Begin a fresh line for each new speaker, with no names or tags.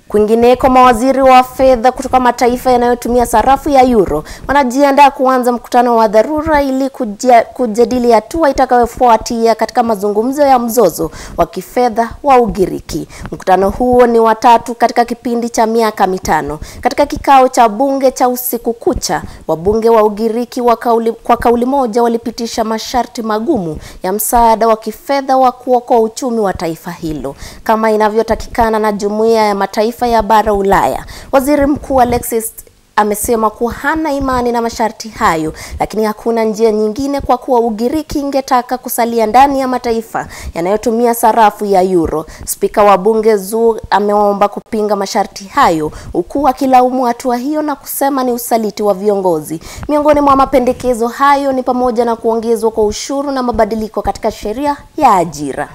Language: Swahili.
Kwingineko, mawaziri wa fedha kutoka mataifa yanayotumia sarafu ya euro wanajiandaa kuanza mkutano wa dharura ili kujadili hatua itakayofuatia katika mazungumzo ya mzozo wa kifedha wa Ugiriki. Mkutano huo ni wa tatu katika kipindi cha miaka 5. Katika kikao cha bunge cha usiku kucha, wabunge wa Ugiriki kwa kauli moja walipitisha masharti magumu ya msaada wa kifedha wa kuokoa uchumi wa taifa hilo, kama inavyotakikana na Jumuiya ya Mataifa ya bara Ulaya. Waziri Mkuu Alexis amesema kuwa hana imani na masharti hayo, lakini hakuna njia nyingine kwa kuwa Ugiriki ingetaka kusalia ndani ya mataifa yanayotumia sarafu ya euro. Spika wa bunge Zug ameomba kupinga masharti hayo, huku akilaumu hatua hiyo na kusema ni usaliti wa viongozi. Miongoni mwa mapendekezo hayo ni pamoja na kuongezwa kwa ushuru na mabadiliko katika sheria ya ajira.